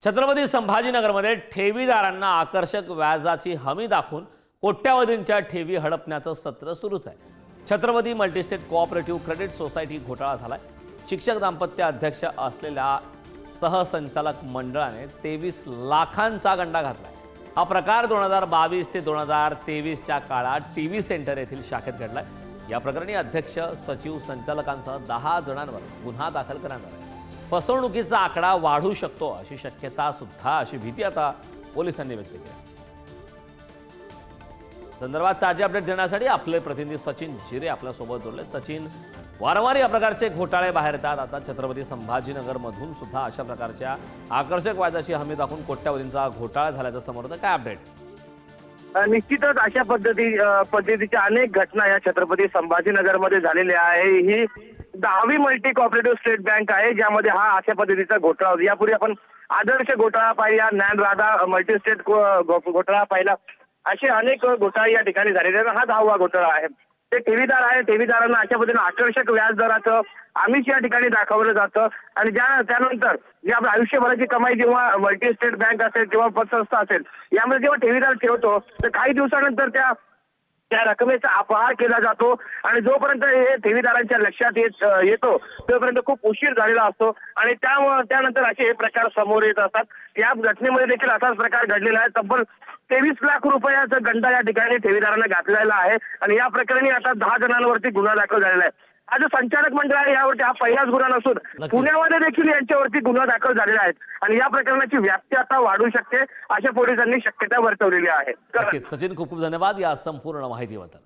छत्रपती संभाजीनगरमध्ये ठेवीदारांना आकर्षक व्याजाची हमी दाखवून कोट्यावधींच्या ठेवी हडपण्याचं सत्र सुरूच आहे। Chhatrapati multi-state cooperative credit society घोटाळा झालाय। शिक्षक दाम्पत्य अध्यक्ष असलेल्या सहसंचालक मंडळाने 23 लाखांचा गंडा घातलाय। हा प्रकार 2022 ते 2023 च्या काळात टीव्ही सेंटर येथील शाखेत घडलाय। या प्रकरणी अध्यक्ष, सचिव, संचालकांसह 10 जणांवर गुन्हा दाखल करण्यात आला आहे। फसवणुकीचा आकडा वाढू शकतो अशी शक्यता सुद्धा, अशी भीती आता पोलिसांनी व्यक्त केली। संदर्भात ताजे अपडेट देण्यासाठी आपले प्रतिनिधी सचिन जिरे आपल्या सोबत जोडले। सचिन, वारंवार या प्रकारचे घोटाळे बाहेर येतात। आता छत्रपती संभाजीनगर मधून सुद्धा अशा प्रकारच्या आकर्षक व्याजाची हमी दाखवून कोट्यावधींचा घोटाळा झाल्याचं समोर येतं। काय अपडेट? निश्चितच अशा पद्धतीच्या अनेक घटना या छत्रपती संभाजीनगरमध्ये झालेल्या आहे। ही 10वी मल्टी कोऑपरेटिव्ह स्टेट बँक आहे, ज्यामध्ये हा अशा पद्धतीचा घोटाळा होता। यापूर्वी आपण आदर्श घोटाळा पाहिला, ज्ञान राधा मल्टी स्टेट घोटाळा पाहिला, असे अनेक घोटाळे या ठिकाणी झालेले आहेत। हा 10वा घोटाळा आहे। ते ठेवीदार आहे, ठेवीदारांना अशा पद्धतीने आकर्षक व्याज दराचं आमिष या ठिकाणी दाखवलं जातं आणि त्यानंतर जी आपल्या आयुष्यभराची कमाई जेव्हा मल्टी स्टेट बँक असेल किंवा पतसंस्था असेल, यामध्ये जेव्हा ठेवीदार ठेवतो तर काही दिवसानंतर त्या रकमेचा अपहार केला जातो आणि जोपर्यंत हे ठेवीदारांच्या लक्षात येतो तोपर्यंत खूप उशीर झालेला असतो आणि त्यानंतर असे हे प्रकार समोर येत असतात। या घटनेमध्ये देखील असाच प्रकार घडलेला आहे। तब्बल 23 लाख रुपयाचा गंडा या ठिकाणी ठेवीदारांना घातलेला आहे आणि या प्रकरणी आता 10 जणांवरती गुन्हा दाखल झालेला आहे। हा जो संचालक मंडळ आहे यावरती हा पहिलाच गुन्हा नसून पुण्यामध्ये देखील यांच्यावरती गुन्हा दाखल झालेला आहे आणि या प्रकरणाची व्याप्ती आता वाढू शकते, अशा पोलिसांनी शक्यता वर्तवलेली आहे। सचिन, खूप खूप धन्यवाद या संपूर्ण माहितीबद्दल।